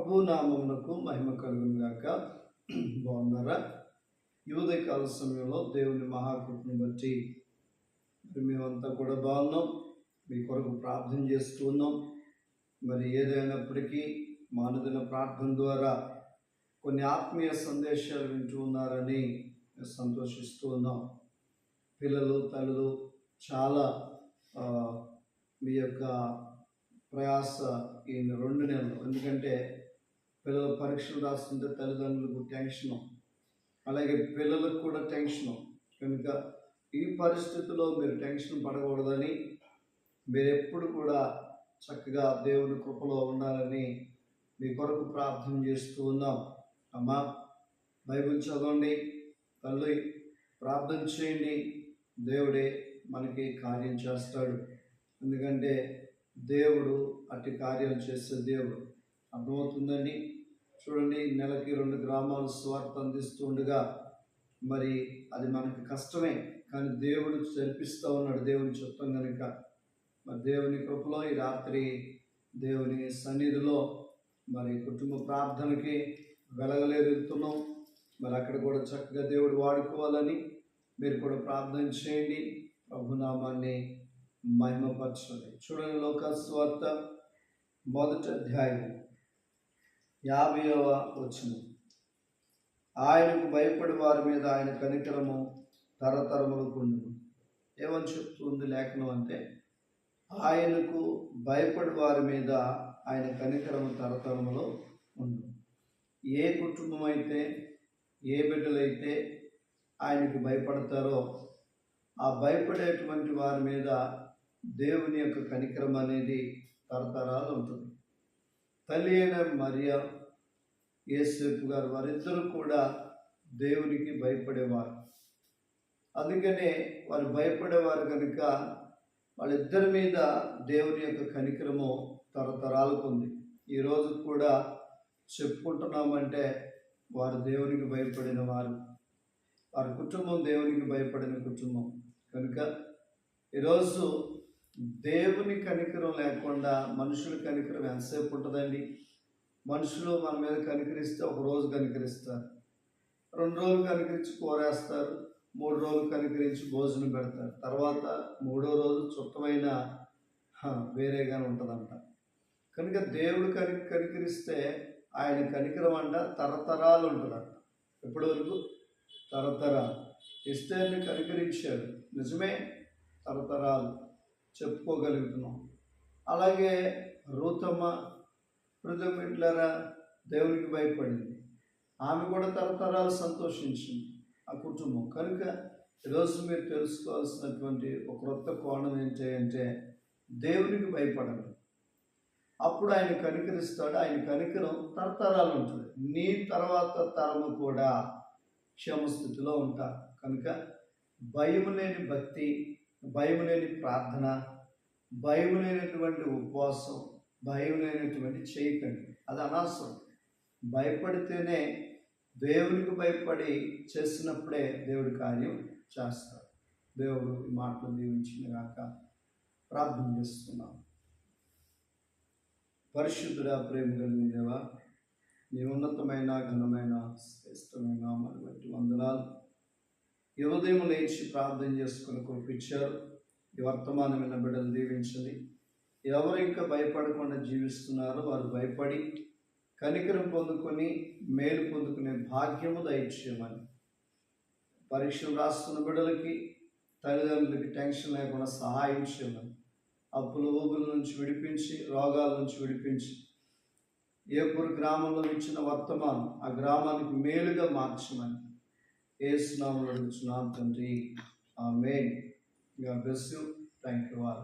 ప్రభు నామమునకు మహిమ కలుగును గాక. బాగున్నారా? ఈ ఉదయకాల సమయంలో దేవుని మహాకృపను బట్టి మేమంతా కూడా బాగున్నాం. మీ కొరకు ప్రార్థన చేస్తూ ఉన్నాం. మరి ఏదైనప్పటికీ మా అనుదిన ప్రార్థన ద్వారా కొన్ని ఆత్మీయ సందేశాలు వింటూ ఉన్నారని సంతోషిస్తూ ఉన్నాం. పిల్లలు, తల్లులు చాలా మీ యొక్క ప్రయాస ఈ 2 నెలలు, ఎందుకంటే పిల్లలు పరీక్షలు రాస్తుంటే తల్లిదండ్రులకు టెన్షను, అలాగే పిల్లలకు కూడా టెన్షను. కనుక ఈ పరిస్థితిలో మీరు టెన్షన్ పడకూడదని, మీరు ఎప్పుడు కూడా చక్కగా దేవుని కృపలో ఉండాలని మీ కొరకు ప్రార్థన చేస్తూ ఉన్నాం. అమ్మా, బైబిల్ చదవండి, తల్లి ప్రార్థన చేయండి, దేవుడే మనకి కార్యం చేస్తాడు. ఎందుకంటే దేవుడు అట్టి కార్యాలు చేసే దేవుడు. అర్థమవుతుందండి? చూడండి, నెలకి 2 గ్రామాలు స్వార్థ అందిస్తూ ఉండగా మరి అది మనకి కష్టమే, కానీ దేవుడు జరిపిస్తూ ఉన్నాడు. దేవుని చిత్తం కనుక మరి దేవుని కృపలో ఈ రాత్రి దేవుని సన్నిధిలో మరి కుటుంబ ప్రార్థనకి వెళ్తున్నాం. మరి అక్కడ కూడా చక్కగా దేవుడు వాడుకోవాలని మీరు కూడా ప్రార్థన చేయండి. ప్రభునామాన్ని మహిమపరచండి. చూడండి, లోకాసువార్త 1వ అధ్యాయం 50వ వచనం. ఆయనకు భయపడి వారి మీద ఆయన కనికరము తరతరములకు ఉండును. ఏమని చెప్తుంది లేఖనం అంటే, ఆయనకు భయపడి వారి మీద ఆయన కనికరము తరతరములో ఉండును. ఏ కుటుంబం అయితే, ఏ బిడ్డలైతే ఆయనకు భయపడతారో ఆ భయపడేటువంటి వారి మీద దేవుని యొక్క కనికరం అనేది తరతరాలు ఉంటుంది. తల్లి అయిన మరియా, యేసేపు గారు వారిద్దరూ కూడా దేవునికి భయపడేవారు. అందుకనే వారు భయపడేవారు కనుక వాళ్ళిద్దరి మీద దేవుని యొక్క కనికరము తరతరాలకు ఉంది. ఈరోజు కూడా చెప్పుకుంటున్నామంటే వారు దేవునికి భయపడిన వారు, వారి కుటుంబం దేవునికి భయపడిన కుటుంబం. కనుక ఈరోజు దేవుని కనికరం లేకుండా మనుషుల కనికరం ఎంతసేపు ఉంటుందండి? మనుషులు మన మీద కనికరిస్తే 1 రోజు కనికరిస్తారు, 2 రోజులు కనికరించి కోరేస్తారు, 3 రోజులు కనికరించి భోజనం పెడతారు, తర్వాత 3వ రోజు చుట్టమైన వేరేగానే ఉంటుందంట. కనుక దేవుడు కనికరిస్తే ఆయన కనికరం అంట తరతరాలు ఉంటుందంట. ఎప్పటి వరకు? తరతరాలు. ఎస్తేర్ని కనికరించాడు, నిజమే, తరతరాలు చెప్పుకోగలుగుతున్నాం. అలాగే రూతమ్మ హృదయమిట్లరా దేవునికి భయపడింది, ఆమె కూడా తరతరాలు సంతోషించింది ఆ కుటుంబం. కనుక ఈరోజు మీరు తెలుసుకోవాల్సినటువంటి ఒక క్రొత్త కోణం ఏంటి అంటే, దేవునికి భయపడండి, అప్పుడు ఆయన కనికరిస్తాడు. ఆయన కనికరం తరతరాలు ఉంటుంది. నీ తర్వాత తరము కూడా క్షేమస్థితిలో ఉంటారు. కనుక భయం లేని భక్తి, భయం లేని ప్రార్థన, భయం లేనటువంటి ఉపవాసం, భయం లేనటువంటి చేయకండి, అది అనవసరం. భయపడితేనే, దేవునికి భయపడి చేసినప్పుడే దేవుడి కార్యం చేస్తాడు. దేవుడు ఈ మాటలు దీవించిన గాక. ప్రార్థన చేస్తున్నాం. పరిశుద్ధుడా, ప్రేమ కలిగిన దేవా, నీ ఉన్నతమైన ఘనమైన శ్రేష్టమైన నామాన్ని బట్టి వందనాలు. ఈ ఉదయం లేచి ప్రార్థన చేసుకుని కృపించారు. ఈ వర్తమానమైన బిడ్డలు దీవించండి. ఎవరు ఇంకా భయపడకుండా జీవిస్తున్నారో వారు భయపడి కనికరం పొందుకొని మేలు పొందుకునే భాగ్యము దయచేయమని, పరీక్షలు రాస్తున్న బిడ్డలకి, తల్లిదండ్రులకి టెన్షన్ లేకుండా సహాయం చేయమని, అప్పుల ఊబుల నుంచి విడిపించి, రోగాల నుంచి విడిపించి, ఏపూరు గ్రామంలో ఇచ్చిన వర్తమానం ఆ గ్రామానికి మేలుగా మార్చమని యేసు నామములో అడుగుచున్నాను తండ్రి, amen. God bless you. Thank you all.